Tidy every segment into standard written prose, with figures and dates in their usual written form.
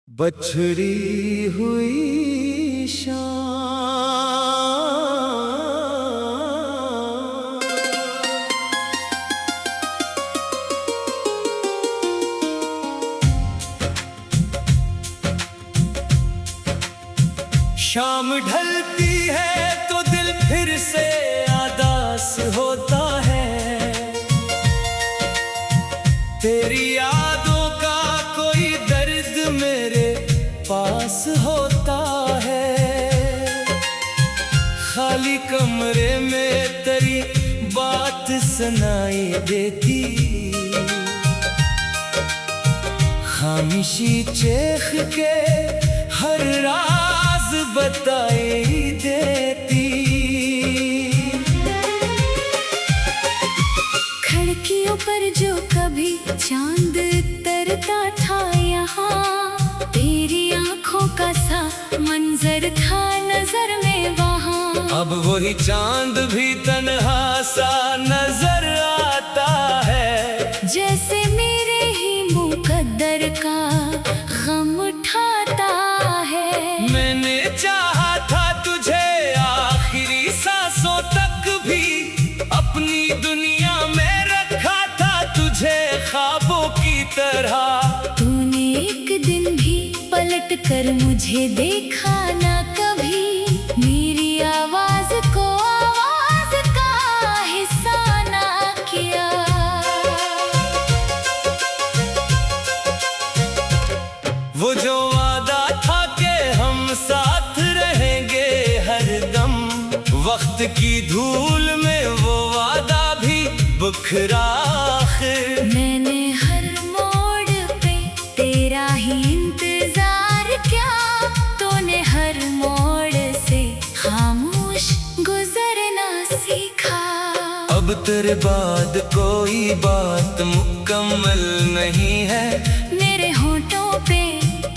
बछड़ी हुई शाम शाम ढलती है तो दिल फिर से आदास होता है। तेरी यादों का कोई दर्द मेरे पास होता है। खाली कमरे में तेरी बात सुनाई देती, खामोशी चेख के हर राज बताई देती। खिड़कियों पर जो कभी चांद तरता था, यहाँ तेरी आंखों का सा मंजर था नजर में वहाँ। अब वही चांद भी तन्हा सा नजर आता है, जैसे मेरे ही मुकद्दर का गम उठाता है। मैंने चाहा था तुझे आखिरी सांसों तक भी, अपनी दुनिया में रखा था तुझे ख्वाबों की तरह। तूने एक दिन भी पलट कर मुझे देखा ना कभी, मेरी आवाज को आवाज का हिस्सा ना किया। वो जो वादा था कि हम साथ रहेंगे हरदम, वक्त की धूल में वो वादा भी बुखरा आखिर। मैंने हर मोड़ पे तेरा ही इंतजार किया, तूने हर मोड़ से खामोश गुजरना सीखा। अब तेरे बाद कोई बात मुकम्मल नहीं है, मेरे होठों पे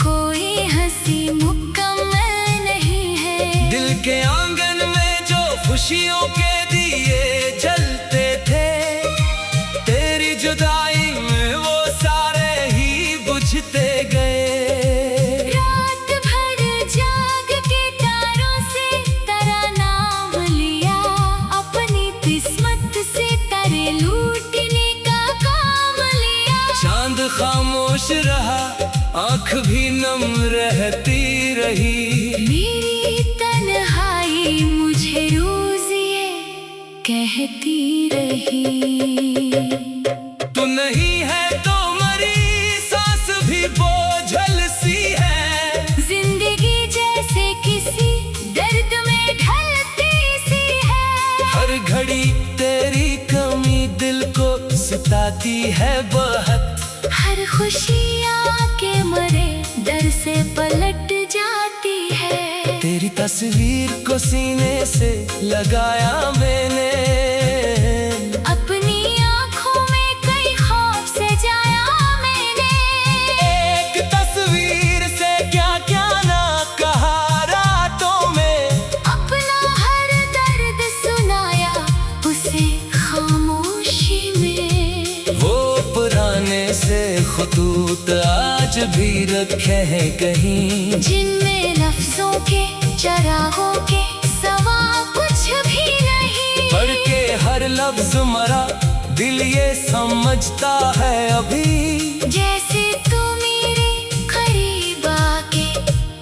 कोई हंसी मुकम्मल नहीं है। दिल के आंगन में जो खुशियों के दिए जलते थे, तेरी जुदाई में वो सारे ही बुझते गए। रात भर जाग के तारों से तेरा नाम लिया, अपनी किस्मत से तारे लूटने का काम लिया। चांद खामोश रहा, आँख भी नम रहती रही। मेरी तन्हाई मुझे रोज ये कहती रही, तू नहीं है तो मरी सांस भी बोझल सी है। जिंदगी जैसे किसी दर्द में ढलती सी है। हर घड़ी तेरी कमी दिल को सताती है बहुत, हर खुशी आके मरे डर से पलट जाती है। तेरी तस्वीर को सीने से लगाया मैंने, अपनी आंखों में कई खौफ सजाया मैंने। एक तस्वीर से क्या क्या ना कहा रातों में, अपना हर दर्द सुनाया उसे खामोशी में। वो पुराने से खतूत आज भी रखे हैं कहीं, जिनमें लफ्जों के चरागों के सवा कुछ भी नहीं। पढ़ के हर लफ्ज मरा दिल ये समझता है अभी, जैसे तू मेरे करीब आके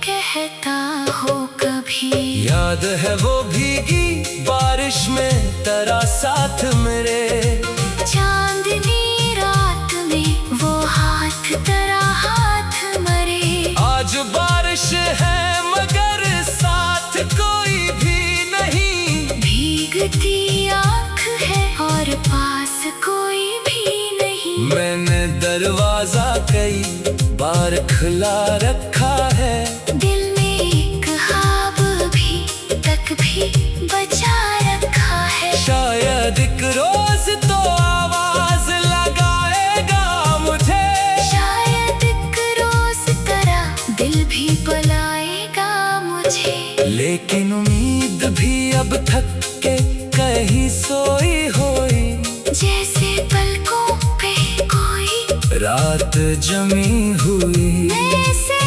कहता हो कभी। याद है वो भीगी बारिश में तेरा साथ मेरे, चांदनी रात में वो हाथ तेरा हाथ मरे। आज बारिश है मगर साथ कोई भी नहीं, भीगती आँख है और पास कोई भी नहीं। मैंने दरवाजा कई बार खुला रखा है, दिल में एक ख्वाब भी तक भी बचा रखा है। शायद एक रोज तो आवाज लगाएगा मुझे, शायद एक रोज तेरा दिल भी बुलाएगा मुझे। लेकिन उम्मीद भी अब थक के कहीं सोई होई, जैसे पलकों पे कोई रात जमी हुई। ऐसे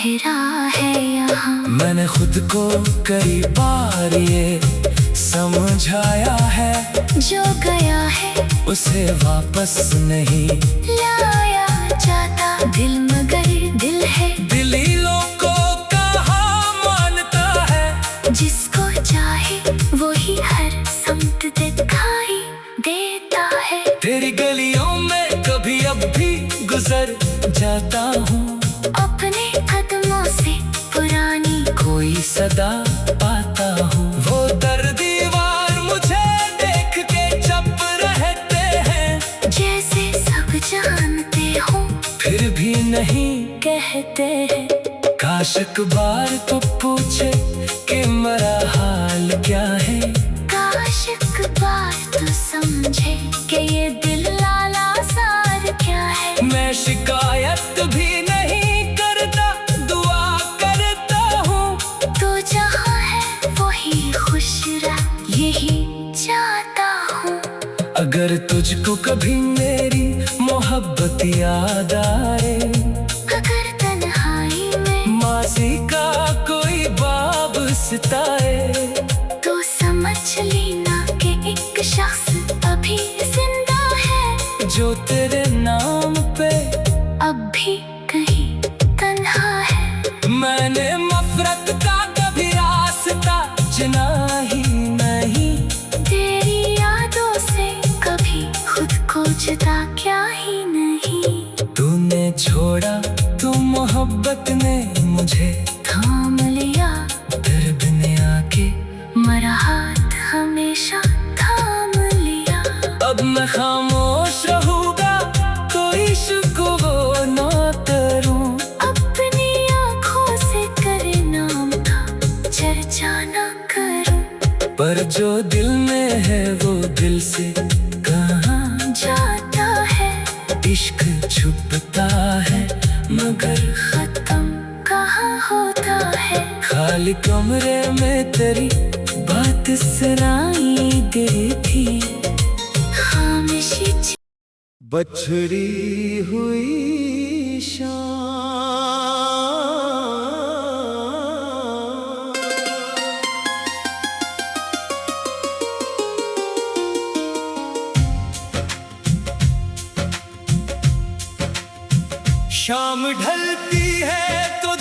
ठहरा है यहाँ। मैंने खुद को कई बार ये समझाया है, जो गया है उसे वापस नहीं लाया जाता। दिल मगर दिल है, दिली लोगों कहाँ मानता है। जिसको चाहे वही हर समत दिखाई देता है। तेरी गलियों में कभी अब भी गुजर जाता हूँ, अपने कदमों से पुरानी कोई सदा पाता हूँ। वो दर दीवार मुझे देख के चुप रहते हैं, जैसे सब जानते हो फिर भी नहीं कहते हैं। काश एक बार तो पूछे कि मेरा हाल क्या है। काश एक बार तो समझे कि ये दिल लाला सार क्या है। मैं शिकायत भी नहीं करता, दुआ करता हूँ। तो जहाँ है वही खुश रह, यही चाहता हूँ। अगर तुझको कभी मेरी मोहब्बत याद आए, अगर तन्हाई में माजी का कोई बाब सिताए, तो समझ लेना कि एक शख्स अभी जिंदा है, जो तेरे नाम पे अब भी कहीं तन्हा है। मैंने मफरत का कभी रास्ता चुना ही नहीं, तेरी यादों से कभी खुद को जुदा क्या ही नहीं। तूने छोड़ा तो मोहब्बत ने मुझे थाम लिया, दर्द ने आके मरा हाथ हमेशा थाम लिया। अब मैं खामोश रहूंगा, कोई शुक्र ना करूं। अपनी आँखों से करे नाम का चर्चा न करूं। पर जो दिल में है वो दिल से कहाँ जाता है, इश्क छुपता है मगर खत्म कहाँ होता है। खाली कमरे में तेरी बात सुनाई देती। खामोशी बछड़ी हुई शाम, शाम ढलती है तो